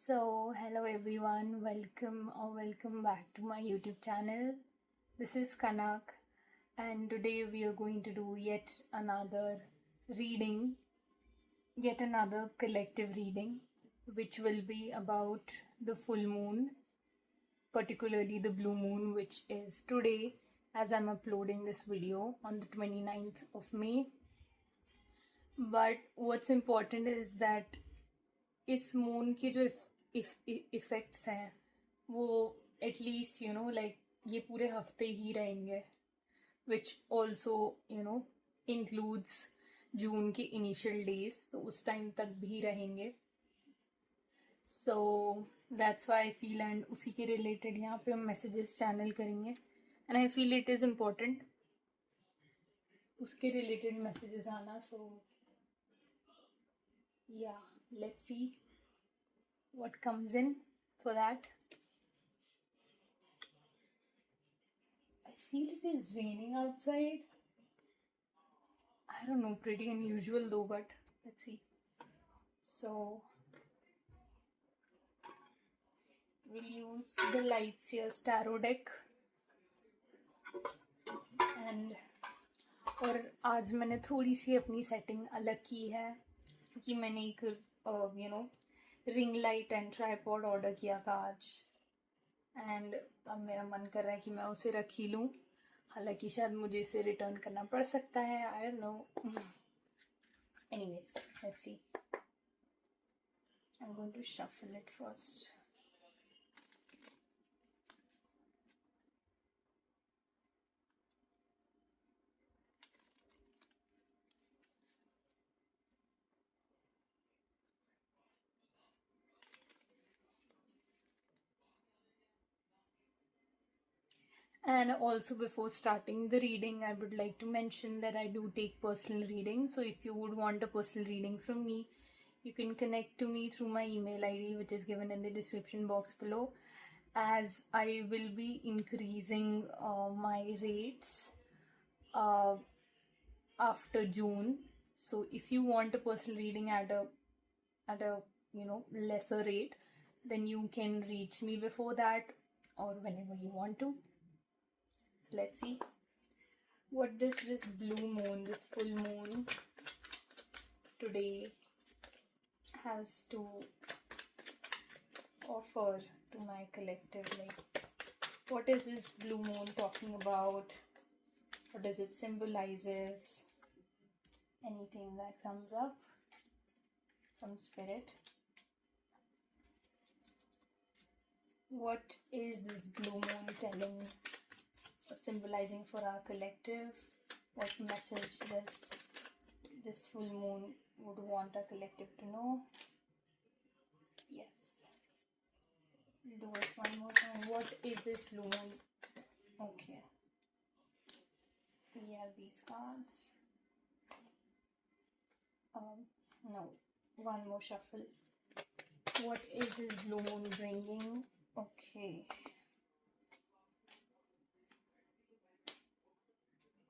So, hello everyone, welcome back to my YouTube channel. This is Kanak, and today we are going to do yet another reading, yet another collective reading, which will be about the full moon, particularly the blue moon, which is today as I'm uploading this video on the 29th of May. But what's important is that इस moon के जो effects हैं वो at least like ये पूरे हफ्ते ही रहेंगे, which also includes जून के इनिशियल डेज, तो उस टाइम तक भी रहेंगे. So that's why I feel, and उसी के रिलेटेड यहाँ पे हम मैसेजेस चैनल करेंगे, and I feel it is important उसके रिलेटेड मैसेजेस आना. सो yeah, let's see what comes in for that. I feel it is raining outside. I don't know, pretty unusual though, but let's see. So we'll use the Lightseers tarot deck, and और आज मैंने थोड़ी सी अपनी setting अलग की है क्योंकि मैंने एक ring light and tripod order किया था आज, एंड अब मेरा मन कर रहा है कि मैं उसे रख ही लूँ. हालांकि शायद मुझे इसे रिटर्न करना पड़ सकता है, I don't know. Anyways, let's see. I am going to shuffle it first. And also, before starting the reading, I would like to mention that I do take personal reading. So if you would want a personal reading from me, you can connect to me through my email ID, which is given in the description box below, as I will be increasing my rates after June. So if you want a personal reading at a lesser rate, then you can reach me before that or whenever you want to. So let's see, what does this blue moon, this full moon today has to offer to my collective. Like, what is this blue moon talking about? What does it symbolizes? Anything that comes up from spirit. What is this blue moon telling, symbolizing for our collective? What message does this full moon would want our collective to know? Yes. We'll do it one more time. What is this blue moon? Okay. We have these cards. No. One more shuffle. What is this blue moon bringing? Okay.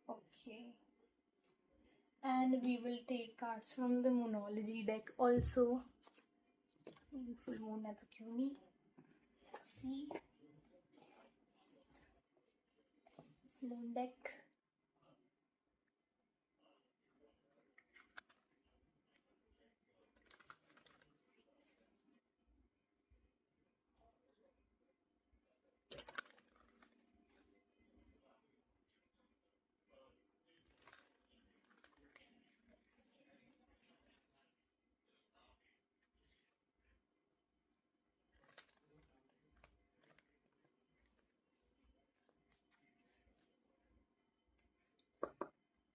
Okay. And we will take cards from the Moonology deck also. Full moon at the CUNY. Let's see. This moon deck.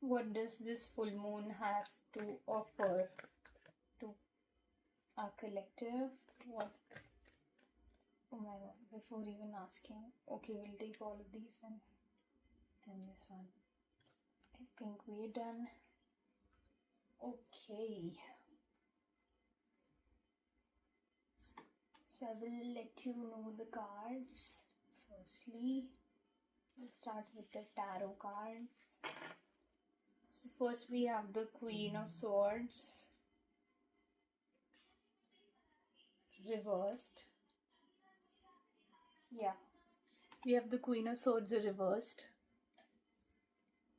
What does this full moon has to offer to our collective? What? Oh my god, before even asking. Okay, we'll take all of these and this one. I think we're done. Okay. So I will let you know the cards. Firstly, we'll start with the tarot cards. So first we have the Queen of Swords, reversed. Yeah, we have the Queen of Swords reversed.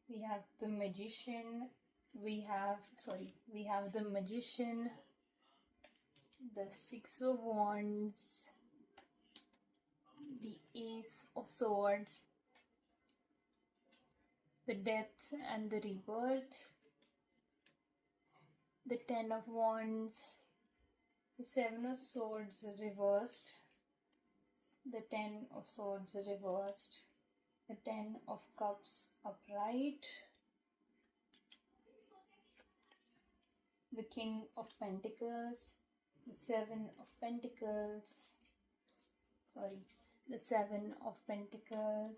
We have the Magician. We have the Magician, the Six of Wands, the Ace of Swords, the Death and the Rebirth, the Ten of Wands, the Seven of Swords reversed, the Ten of Swords reversed, the Ten of Cups upright, the King of Pentacles, the Seven of Pentacles, the Seven of Pentacles,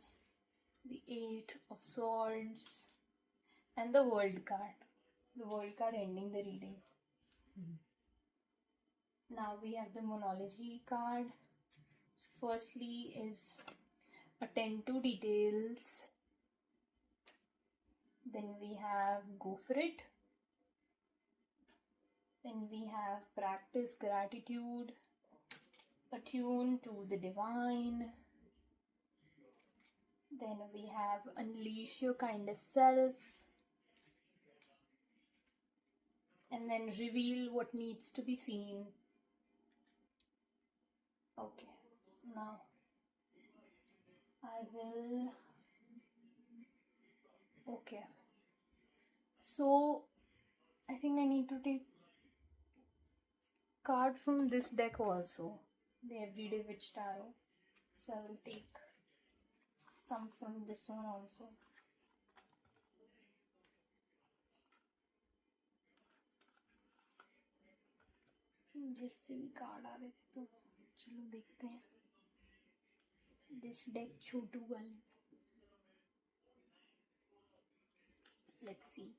the Eight of Swords, and the World card. The World card ending the reading. Now we have the Monology card. So firstly is attend to details. Then we have go for it. Then we have practice gratitude. Attune to the divine. Then we have unleash your kindest self. And then reveal what needs to be seen. Okay, now I will. Okay, so I think I need to take card from this deck also, the Everyday Witch Tarot. So I will take some from this one also. जिससे भी card आ रहे थे तो चलो देखते हैं. This deck छोटू वाली. Let's see.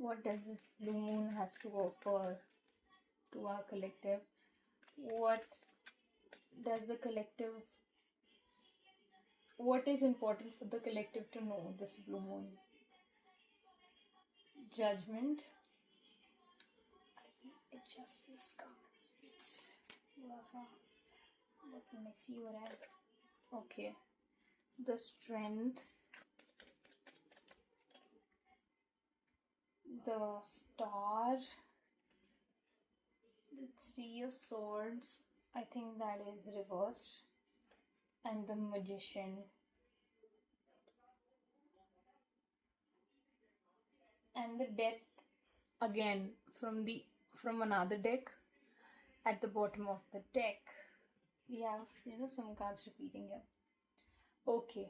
What does this blue moon has to offer to our collective? What does the collective, what is important for the collective to know this blue moon? Judgment. Adjust this cards. थोड़ा सा बहुत messy हो रहा है. Okay. The Strength. The Star. The Three of Swords. I think that is reversed. And the Magician. And the Death again from another deck. At the bottom of the deck we have some cards repeating here. Okay,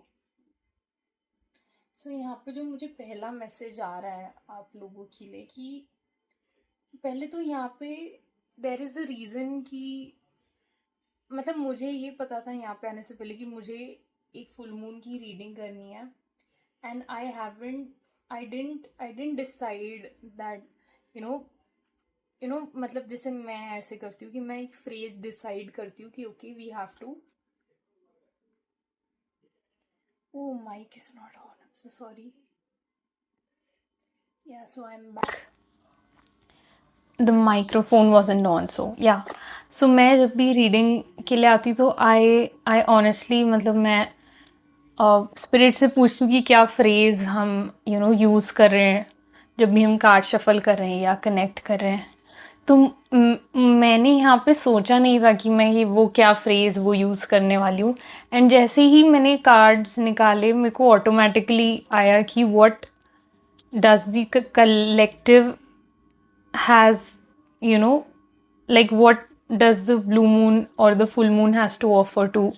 so यहाँ पे जो मुझे पहला message आ रहा है आप लोगों के लिए कि पहले तो यहाँ पे देयर इज अ रीजन कि मतलब मुझे ये पता था यहाँ पे आने से पहले कि मुझे एक फुल मून की रीडिंग करनी है. And I didn't decide that मतलब जैसे मैं ऐसे करती हूँ कि मैं एक फ्रेज डिसाइड करती हूँ कि okay we have to. Oh, mic is not on. I'm so sorry. Yeah, so I'm back. The microphone wasn't on, so yeah. So मैं जब भी रीडिंग के लिए आती तो आई ऑनेस्टली मतलब मैं स्पिरिट से पूछती हूँ कि क्या फ्रेज हम यूज़ कर रहे हैं जब भी हम कार्ड शफल कर रहे हैं या कनेक्ट कर रहे हैं. तो मैंने यहाँ पे सोचा नहीं था कि मैं ये वो क्या फ्रेज़ वो यूज़ करने वाली हूँ. एंड जैसे ही मैंने कार्ड्स निकाले मेरे को ऑटोमेटिकली आया कि what does the collective has like what does the blue moon or the full moon has to offer to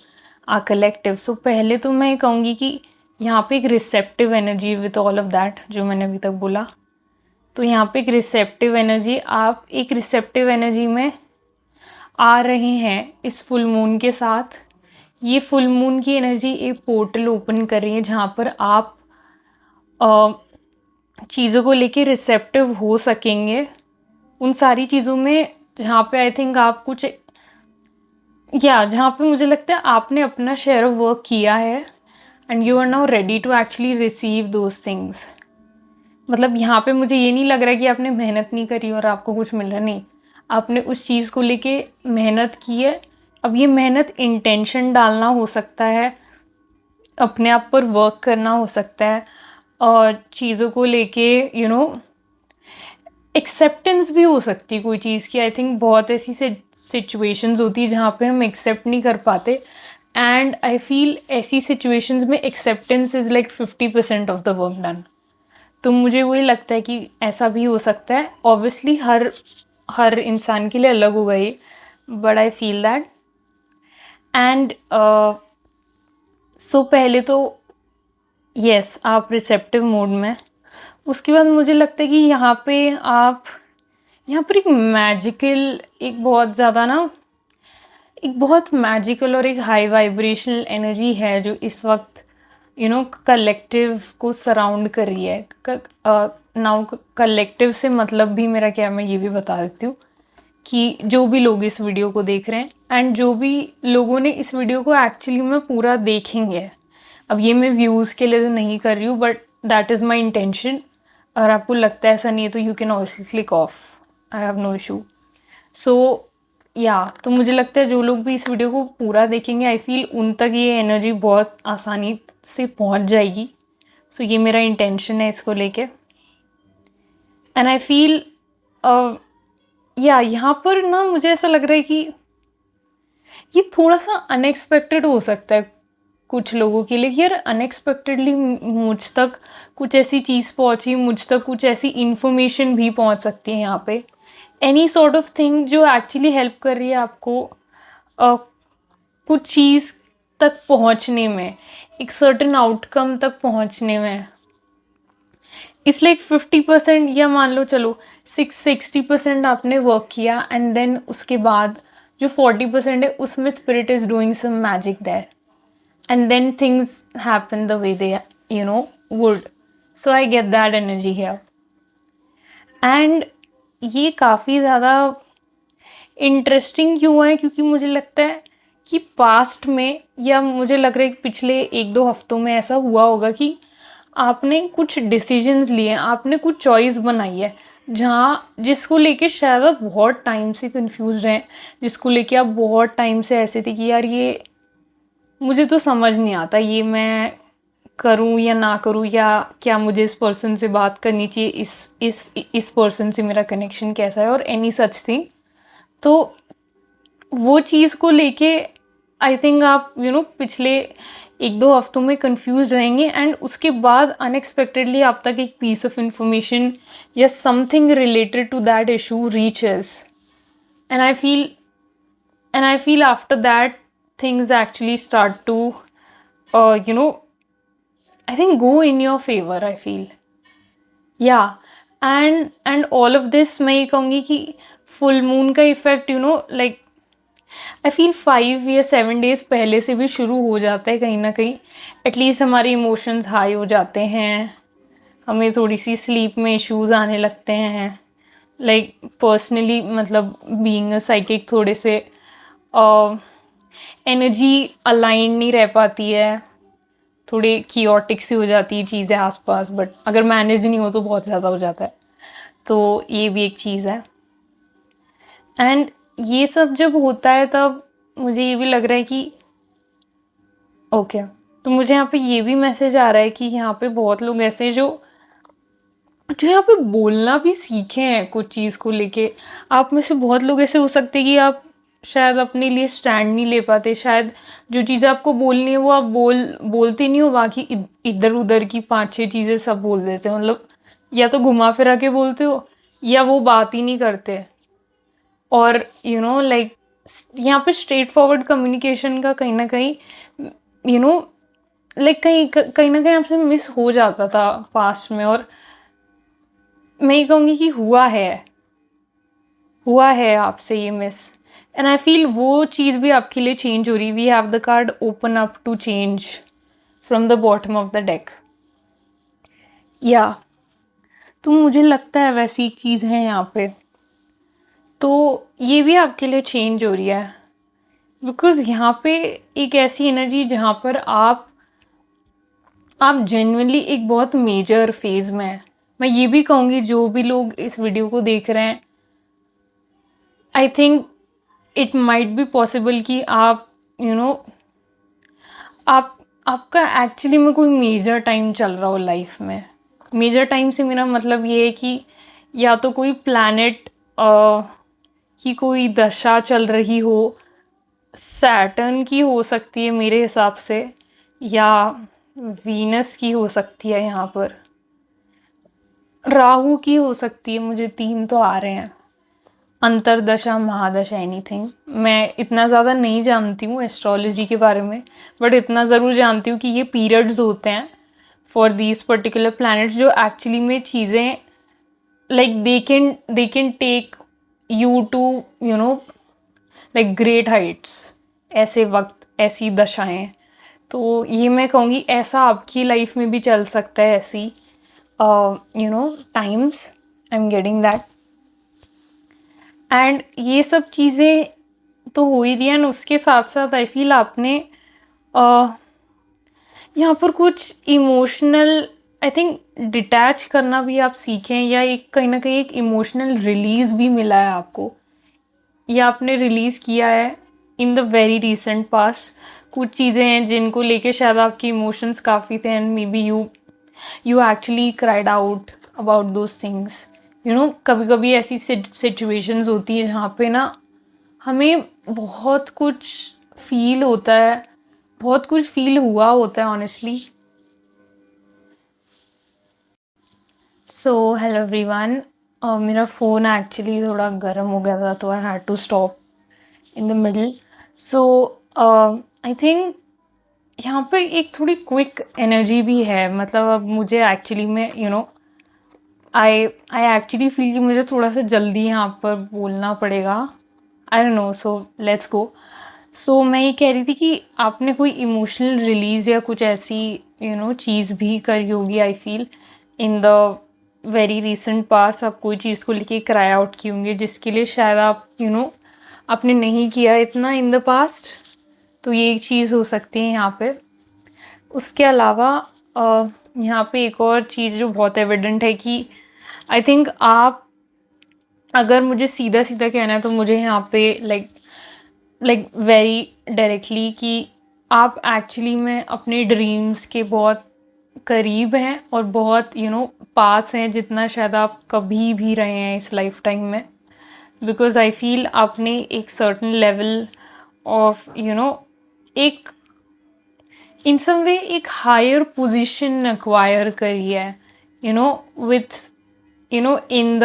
our collective. So पहले तो मैं कहूँगी कि यहाँ पे एक receptive energy with all of that जो मैंने अभी तक बोला. तो यहाँ पे एक रिसेप्टिव एनर्जी, आप एक रिसेप्टिव एनर्जी में आ रहे हैं इस फुल मून के साथ. ये फुल मून की एनर्जी एक पोर्टल ओपन कर रही है जहाँ पर आप चीज़ों को लेके रिसेप्टिव हो सकेंगे उन सारी चीज़ों में जहाँ पे आई थिंक आप कुछ जहाँ पे मुझे लगता है आपने अपना शेयर ऑफ वर्क किया है and you are now ready to actually receive those things. मतलब यहाँ पे मुझे ये नहीं लग रहा है कि आपने मेहनत नहीं करी और आपको कुछ मिल रहा, नहीं, आपने उस चीज़ को लेके मेहनत की है। अब ये मेहनत इंटेंशन डालना हो सकता है, अपने आप पर वर्क करना हो सकता है, और चीज़ों को लेके एक्सेप्टेंस भी हो सकती है कोई चीज़ की। आई थिंक बहुत ऐसी सिचुएशंस होती है जहाँ पे हम एक्सेप्ट नहीं कर पाते, एंड आई फील ऐसी सिचुएशंस में acceptance is like 50% of the work done. तो मुझे वही लगता है कि ऐसा भी हो सकता है। ऑब्वियसली हर इंसान के लिए अलग होगा ये, but I feel that. And so पहले तो यस आप रिसेप्टिव मोड में, उसके बाद मुझे लगता है कि यहाँ पर एक मैजिकल, एक बहुत ज़्यादा ना, एक बहुत मैजिकल और एक हाई वाइब्रेशनल एनर्जी है जो इस वक्त कलेक्टिव को सराउंड कर रही है। नाउ कलेक्टिव से मतलब भी मेरा क्या है, मैं ये भी बता देती हूँ कि जो भी लोग इस वीडियो को देख रहे हैं एंड जो भी लोगों ने इस वीडियो को एक्चुअली में पूरा देखेंगे, अब ये मैं व्यूज़ के लिए तो नहीं कर रही हूँ, but that is my intention. अगर आपको लगता है ऐसा नहीं है तो you can also click off, I have no issue. So तो मुझे लगता है जो लोग भी इस वीडियो को पूरा देखेंगे, आई फील उन तक ये एनर्जी बहुत आसानी से पहुंच जाएगी। सो ये मेरा इंटेंशन है इसको लेके। एंड आई फील यहाँ पर ना मुझे ऐसा लग रहा है कि ये थोड़ा सा अनएक्सपेक्टेड हो सकता है कुछ लोगों के लिए। यार अनएक्सपेक्टेडली मुझ तक कुछ ऐसी चीज़ पहुंची, मुझ तक कुछ ऐसी इन्फॉर्मेशन भी पहुंच सकती है यहाँ पे, एनी सॉर्ट ऑफ थिंग जो एक्चुअली हेल्प कर रही है आपको कुछ चीज़ तक पहुंचने में, एक सर्टेन आउटकम तक पहुंचने में। इसलिए 50% या मान लो चलो 60% आपने वर्क किया, एंड देन उसके बाद जो 40% है उसमें spirit is doing some magic there, and then things happen the way they would. So I get that energy here. And ये काफ़ी ज़्यादा इंटरेस्टिंग क्यों है, क्योंकि मुझे लगता है कि पास्ट में, या मुझे लग रहा है कि पिछले 1-2 हफ्तों में ऐसा हुआ होगा कि आपने कुछ डिसीजंस लिए, आपने कुछ चॉइस बनाई है जिसको लेके शायद आप बहुत टाइम से कंफ्यूज रहे, जिसको लेके आप बहुत टाइम से ऐसे थे कि यार ये मुझे तो समझ नहीं आता, ये मैं करूं या ना करूं, या क्या मुझे इस पर्सन से बात करनी चाहिए, इस पर्सन से मेरा कनेक्शन कैसा है, और एनी सच थिंग। तो वो चीज़ को लेके आई थिंक आप पिछले 1-2 हफ्तों में कंफ्यूज रहेंगे, एंड उसके बाद अनएक्सपेक्टेडली आप तक एक पीस ऑफ इंफॉर्मेशन या something related to that issue reaches, and I feel after that things actually start to I think go in your favor, I feel. And all of this मैं ये कहूँगी कि full moon का effect like I feel 5 या 7 days पहले से भी शुरू हो जाता है कहीं ना कहीं। एटलीस्ट हमारे इमोशंस हाई हो जाते हैं, हमें थोड़ी सी स्लीप में इश्यूज आने लगते हैं, लाइक पर्सनली मतलब बीइंग अ साइकिक थोड़े से एनर्जी अलाइन नहीं रह पाती है, थोड़ी कियोटिक सी हो जाती है चीज़ें आसपास, बट अगर मैनेज नहीं हो तो बहुत ज़्यादा हो जाता है। तो ये भी एक चीज़ है। एंड ये सब जब होता है तब मुझे ये भी लग रहा है कि ओके, तो मुझे यहाँ पे ये भी मैसेज आ रहा है कि यहाँ पे बहुत लोग ऐसे जो यहाँ पे बोलना भी सीखे हैं कुछ चीज़ को लेके। आप में से बहुत लोग ऐसे हो सकते हैं कि आप शायद अपने लिए स्टैंड नहीं ले पाते, शायद जो चीज़ें आपको बोलनी है वो आप बोलते नहीं हो, बाकी इधर उधर की 5-6 चीज़ें सब बोल देते हैं। मतलब या तो घुमा फिरा के बोलते हो या वो बात ही नहीं करते। और लाइक यहाँ पे स्ट्रेट फॉरवर्ड कम्युनिकेशन का कहीं ना कहीं लाइक कहीं ना कहीं आपसे मिस हो जाता था पास्ट में, और मैं ये कहूँगी कि हुआ है आपसे ये मिस। एंड आई फील वो चीज़ भी आपके लिए चेंज हो रही। We have the card open up to change from the bottom of the deck. तो मुझे लगता है वैसी एक चीज़ है यहाँ पे। तो ये भी आपके लिए चेंज हो रही है, बिकॉज़ यहाँ पे एक ऐसी एनर्जी जहाँ पर आप जेन्युइनली एक बहुत मेजर फेज़ में हैं। मैं ये भी कहूँगी जो भी लोग इस वीडियो को देख रहे हैं, I think it might be possible कि आप यू नो आप आपका एक्चुअली में कोई मेजर टाइम चल रहा हो लाइफ में। मेजर टाइम से मेरा मतलब ये है कि या तो कोई प्लैनेट की कोई दशा चल रही हो, सैटर्न की हो सकती है मेरे हिसाब से, या वीनस की हो सकती है, यहाँ पर राहु की हो सकती है। मुझे 3 तो आ रहे हैं। अंतरदशा, महादशा, एनीथिंग। मैं इतना ज़्यादा नहीं जानती हूँ एस्ट्रोलॉजी के बारे में, बट इतना ज़रूर जानती हूँ कि ये पीरियड्स होते हैं फॉर दीज पर्टिकुलर प्लैनेट्स, जो एक्चुअली में चीज़ें like they can take you to like great heights. ऐसे वक्त, ऐसी दशाएं। तो ये मैं कहूँगी ऐसा आपकी लाइफ में भी चल सकता है, ऐसी times. I am getting that. And ये सब चीज़ें तो हो ही रही हैं, उसके साथ साथ आई फील आपने यहाँ पर कुछ इमोशनल, आई थिंक डिटैच करना भी आप सीखें, या एक कहीं ना कहीं एक इमोशनल रिलीज़ भी मिला है आपको, या आपने रिलीज़ किया है इन द वेरी रिसेंट पास्ट। कुछ चीज़ें हैं जिनको लेके शायद आपके इमोशंस काफ़ी थे, and may be you actually cried out about those things. कभी कभी ऐसी सिचुएशंस होती है जहाँ पे ना हमें बहुत कुछ फील होता है, बहुत कुछ फील हुआ होता है ऑनेस्टली। So hello everyone. मेरा फ़ोन एक्चुअली थोड़ा गर्म हो गया था, तो I had to stop in the middle. So I think यहाँ पे एक थोड़ी क्विक एनर्जी भी है। मतलब अब मुझे एक्चुअली में आई आई एक्चुअली फील कि मुझे थोड़ा सा जल्दी यहाँ पर बोलना पड़ेगा। I don't know, so let's go. So मैं ये कह रही थी कि आपने कोई इमोशनल रिलीज़ या कुछ ऐसी चीज़ भी करी होगी, I feel in the very recent past. आप कोई चीज़ को लेके क्राई आउट की होंगे जिसके लिए शायद आप आपने नहीं किया इतना इन द पास्ट। तो ये एक चीज़ हो सकती है यहाँ पे। उसके अलावा यहाँ पे एक और चीज़ जो बहुत एविडेंट है कि आई थिंक आप, अगर मुझे सीधा सीधा कहना है तो मुझे यहाँ पे लाइक वेरी डायरेक्टली कि आप एक्चुअली में अपने ड्रीम्स के बहुत करीब हैं, और बहुत पास हैं जितना शायद आप कभी भी रहे हैं इस लाइफ टाइम में। बिकॉज आई फील आपने एक सर्टन लेवल ऑफ एक इन सम वे एक हायर पोजीशन एक्वायर करी है, with in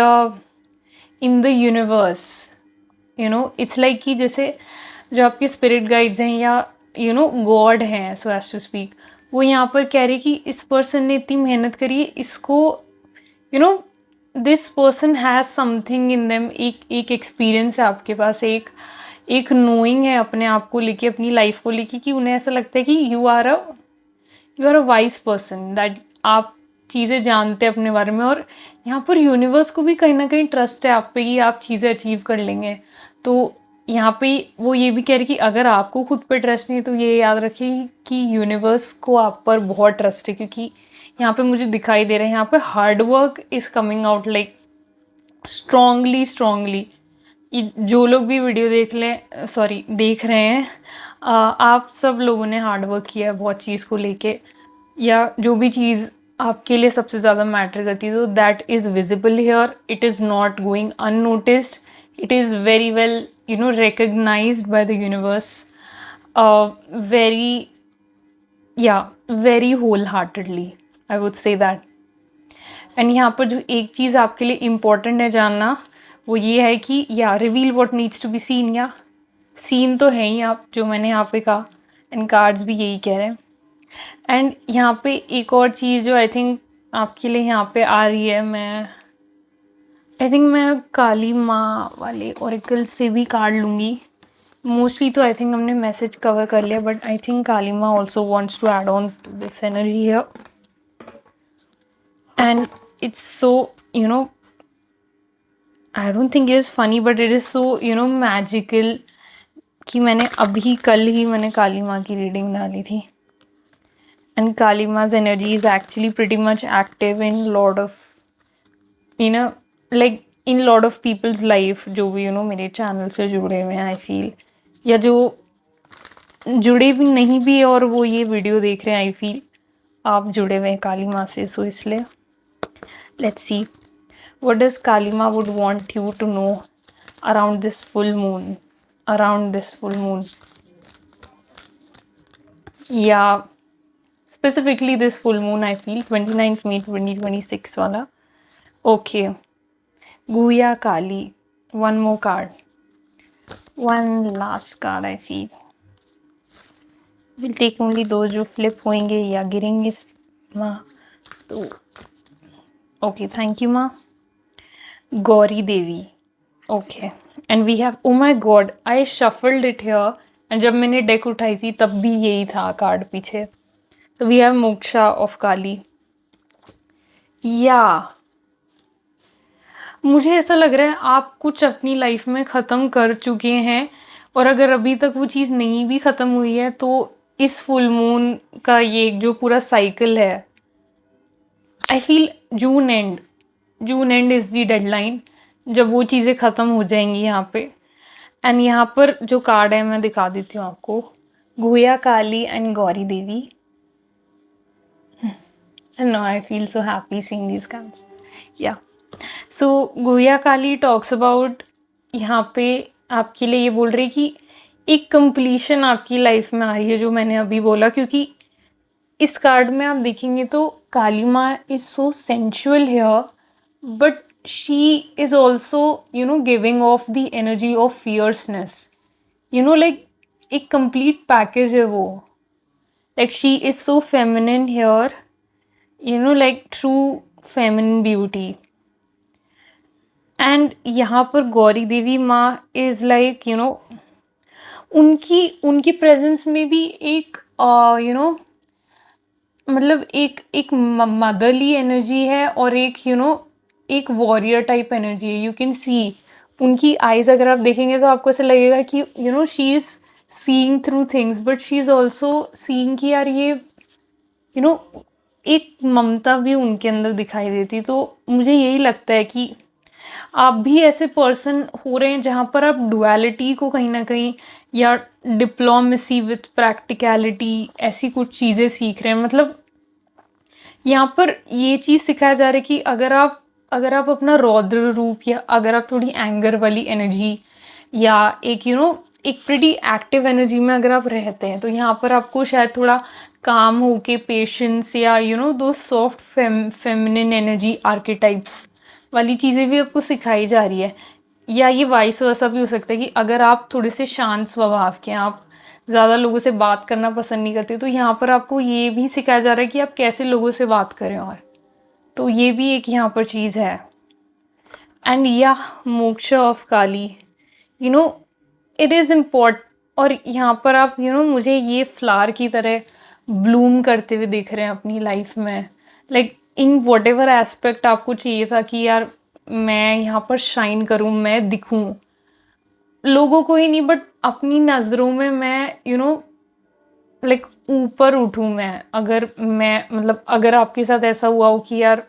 the universe. It's like कि जैसे जो आपके स्पिरिट गाइड्स हैं या गॉड हैं, सो एज टू स्पीक, वो यहाँ पर कह रहे कि इस पर्सन ने इतनी मेहनत करी है, इसको this person has something in them. एक एक्सपीरियंस है आपके पास, एक नोइंग है अपने आप को लेके, अपनी लाइफ को लेके, कि उन्हें ऐसा लगता है कि you are a wise person, that आप चीज़ें जानते हैं अपने बारे में। और यहाँ पर यूनिवर्स को भी कहीं ना कहीं ट्रस्ट है आप पे कि आप चीज़ें अचीव कर लेंगे। तो यहाँ पे वो ये भी कह रही कि अगर आपको खुद पे ट्रस्ट नहीं है तो ये याद रखिए कि यूनिवर्स को आप पर बहुत ट्रस्ट है, क्योंकि यहाँ पे मुझे दिखाई दे रहा है यहाँ पे hard work is coming out like strongly. जो लोग भी वीडियो देख रहे हैं, आप सब लोगों ने हार्ड वर्क किया है बहुत चीज़ को लेके, या जो भी चीज़ आपके लिए सबसे ज़्यादा मैटर करती है, तो that is visible here. It is not going unnoticed, it is very well recognized by the universe, very, yeah, very wholeheartedly, I would say that. And यहाँ पर जो एक चीज़ आपके लिए इम्पॉर्टेंट है जानना, वो ये है कि या reveal what needs to be seen, या सीन तो है ही आप, जो मैंने यहाँ पे कहा, एंड कार्ड्स भी यही कह रहे हैं। एंड यहाँ पे एक और चीज़ जो आई थिंक आपके लिए यहाँ पे आ रही है, आई थिंक मैं काली माँ वाले ओरेकल से भी कार्ड लूँगी मोस्टली। तो आई थिंक हमने मैसेज कवर कर लिया, but I think Kali Maa also wants to add on to this energy here. And it's so, you know, I don't think it is funny, but it is so, you know, magical कि मैंने अभी कल ही मैंने काली माँ की reading डाली थी. And Kali Ma's energy is actually pretty much active in lot of, you know, like in lot of people's life जो भी, you know, मेरे चैनल से जुड़े हुए हैं, I feel, या जो जुड़े भी नहीं भी और वो ये वीडियो देख रहे हैं, आई फील आप जुड़े हुए हैं काली माँ से. सो इसलिए let's see what does Kali Maa would want you to know around this full moon, around this full moon, या specifically this full moon. I feel 29 मई 2026 वाला. Okay, Guhya Kali. One more card, one last card. I feel will take only दो जो flip होंगे या गिरेंगे माँ. तो okay, thank you Maa. Gauri Devi. Okay, and we have, oh my God, I shuffled it here, and जब मैंने डेक उठाई थी तब भी यही था कार्ड पीछे. तो वी हैव मोक्षा ऑफ काली. या मुझे ऐसा लग रहा है आप कुछ अपनी लाइफ में ख़त्म कर चुके हैं, और अगर अभी तक वो चीज़ नहीं भी ख़त्म हुई है तो इस फुल मून का ये जो पूरा साइकिल है, I feel June and is the deadline जब वो चीज़ें ख़त्म हो जाएंगी यहाँ पे. एंड यहाँ पर जो कार्ड है मैं दिखा देती हूँ आपको. Guhya Kali and Gauri Devi. And now I feel so happy seeing these cards. Yeah so गुया काली टॉक्स अबाउट, यहाँ पे आपके लिए ये बोल रही कि एक कंप्लीशन आपकी लाइफ में आ रही है, जो मैंने अभी बोला. क्योंकि इस कार्ड में आप देखेंगे तो Kali Maa is so sensual here, but she is also, you know, giving off the energy of fierceness. You know, like एक कंप्लीट पैकेज है वो. Like she is so feminine here, you know, like true feminine beauty. And यहाँ पर गौरी देवी माँ is like, you know, उनकी उनकी presence में भी एक, यू नो, मतलब एक एक मदरली एनर्जी है, और एक, यू नो, एक वॉरियर टाइप एनर्जी है. यू कैन सी उनकी आइज़ अगर आप देखेंगे तो आपको ऐसा लगेगा कि, you know, she is seeing through things, but she is also seeing कि यार ये, यू नो, एक ममता भी उनके अंदर दिखाई देती. तो मुझे यही लगता है कि आप भी ऐसे पर्सन हो रहे हैं जहाँ पर आप डुअलिटी को कहीं ना कहीं, या डिप्लोमेसी विथ प्रैक्टिकलिटी, ऐसी कुछ चीज़ें सीख रहे हैं. मतलब यहाँ पर ये चीज़ सिखाया जा रहा है कि अगर आप अपना रौद्र रूप, या अगर आप थोड़ी एंगर वाली एनर्जी, या एक, यू नो, एक प्रिटी एक्टिव एनर्जी में अगर आप रहते हैं, तो यहाँ पर आपको शायद थोड़ा काम होके पेशेंस, या यू नो, दो सॉफ्ट फेमिनिन एनर्जी आर्केटाइप्स वाली चीज़ें भी आपको सिखाई जा रही है. या ये वाइस वर्सा भी हो सकता है कि अगर आप थोड़े से शांत स्वभाव के हैं, आप ज़्यादा लोगों से बात करना पसंद नहीं करते, तो यहाँ पर आपको ये भी सिखाया जा रहा है कि आप कैसे लोगों से बात करें. और तो ये भी एक यहाँ पर चीज़ है. एंड या moksha of Kali, you know, it is import. और यहाँ पर आप, यू नो, मुझे ये फ्लावर की तरह ब्लूम करते हुए देख रहे हैं अपनी लाइफ में. Like in what ever aspect आपको चाहिए था कि यार मैं यहाँ पर शाइन करूँ, मैं दिखूँ लोगों को ही नहीं, बट अपनी नज़रों में मैं, यू नो, लाइक ऊपर उठूँ मैं. अगर मैं, मतलब अगर आपके साथ ऐसा हुआ हो कि यार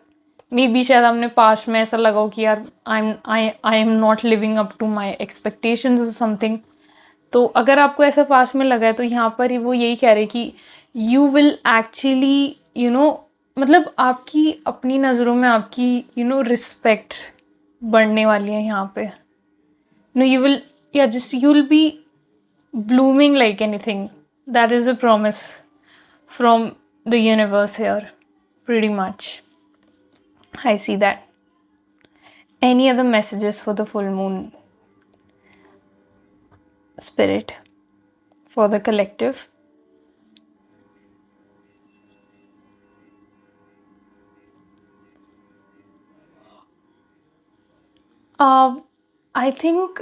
मे बी शायद हमने पास्ट में ऐसा लगा हो कि यार I am not living up to my expectations और समथिंग, तो अगर आपको ऐसा पास्ट में लगा है तो यहाँ पर ही वो यही कह रहे कि you will actually, you know, मतलब आपकी अपनी नज़रों में आपकी, यू नो, रिस्पेक्ट बढ़ने वाली है यहाँ पे. No, you will, yeah, just you'll be blooming like anything. That is a promise from the universe here, pretty much. I see that. Any other messages for the full moon spirit, for the collective? I think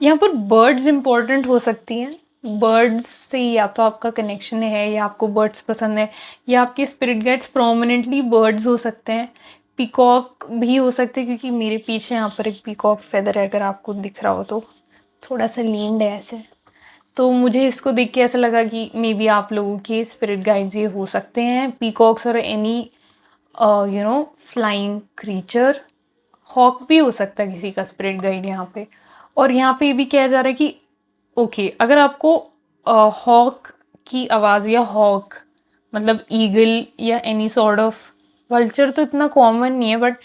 यहाँ पर birds important हो सकती हैं. Birds से या तो आपका connection है, या आपको बर्ड्स पसंद है, या आपके स्पिरिट गाइड्स प्रोमिनेंटली बर्ड्स हो सकते हैं, पीकॉक भी हो सकते हैं, क्योंकि मेरे पीछे यहाँ पर एक पीकॉक फेदर है, अगर आपको दिख रहा हो तो, थोड़ा सा लीन्ड है ऐसे। तो मुझे इसको देख के ऐसा लगा कि मे बी आप लोगों के स्पिरिट गाइड्स ये हो सकते हैं, पीकॉक्स और एनी फ्लाइंग क्रीचर। हॉक भी हो सकता है किसी का स्पिरिट गाइड यहाँ पे। और यहाँ पे ये भी कहा जा रहा है कि ओके, अगर आपको हॉक की आवाज़, या हॉक मतलब ईगल या एनी सॉर्ट ऑफ वल्चर तो इतना कॉमन नहीं है, बट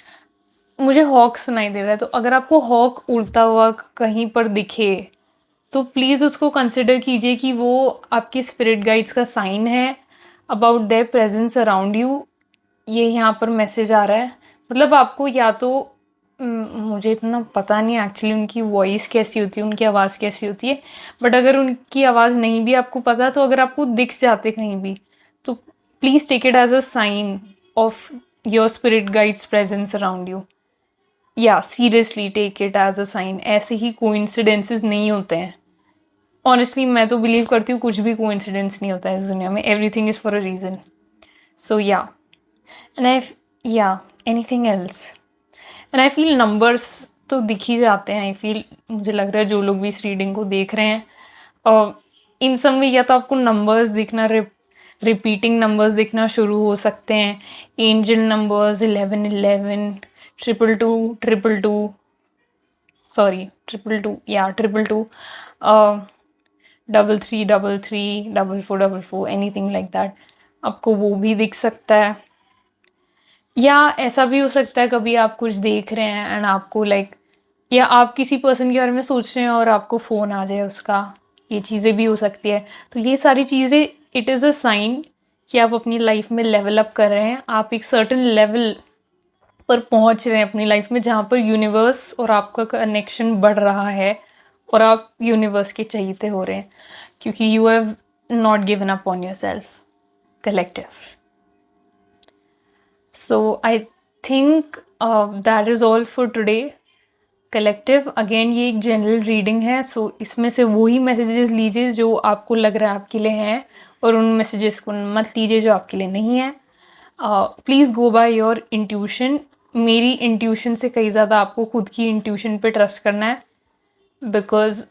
मुझे हॉक सुनाई दे रहा है, तो अगर आपको हॉक उड़ता हुआ कहीं पर दिखे तो प्लीज़ उसको कंसिडर कीजिए कि वो आपके स्पिरिट गाइड्स का साइन है about their presence around you. ये यहाँ पर मैसेज आ रहा है। मतलब आपको या तो मुझे इतना पता नहीं एक्चुअली उनकी वॉइस कैसी होती है, उनकी आवाज़ कैसी होती है, बट अगर उनकी आवाज़ नहीं भी आपको पता, तो अगर आपको दिख जाते कहीं भी, तो please take it as a sign of your spirit guides presence around you. या seriously take it as a sign. ऐसे ही कोइंसिडेंसेस नहीं होते हैं। ऑनेस्टली मैं तो बिलीव करती हूँ कुछ भी कोइंसिडेंस नहीं होता है इस दुनिया में, everything is for a reason. So yeah, and I, या anything else, and I feel numbers तो दिख ही जाते हैं। आई फील, मुझे लग रहा है जो लोग भी इस रीडिंग को देख रहे हैं, और इन सम वे या तो आपको नंबर्स दिखना, रिपीटिंग नंबर्स दिखना शुरू हो सकते हैं। एंजल नंबर्स 1111, 222, 222, सॉरी 222, या 222, 3333, 4444, एनीथिंग लाइक दैट, आपको वो भी दिख सकता है। या ऐसा भी हो सकता है कभी आप कुछ देख रहे हैं एंड आपको लाइक, या आप किसी पर्सन के बारे में सोच रहे हैं और आपको फ़ोन आ जाए उसका, ये चीज़ें भी हो सकती है। तो ये सारी चीज़ें, इट इज़ अ साइन कि आप अपनी लाइफ में लेवल अप कर रहे हैं, आप एक सर्टेन लेवल पर पहुंच रहे हैं अपनी लाइफ में, जहाँ पर यूनिवर्स और आपका कनेक्शन बढ़ रहा है, और आप यूनिवर्स के चहीते हो रहे हैं, क्योंकि you have not given up on your self. Collective. So I think that is all for today. Collective, again ये एक जनरल रीडिंग है, सो इसमें से वही मैसेजेस लीजिए जो आपको लग रहा है आपके लिए हैं, और उन मैसेजेस को मत लीजिए जो आपके लिए नहीं है। Please go by your intuition. मेरी इंट्यूशन से कहीं ज़्यादा आपको खुद की इंट्यूशन पे ट्रस्ट करना है, बिकॉज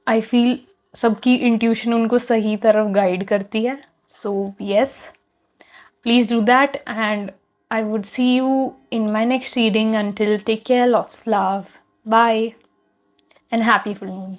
आई फील सबकी इंट्यूशन उनको सही तरफ गाइड करती है। So yes, please do that, and I would see you in my next reading. Until, take care, lots of love, bye, and happy full moon.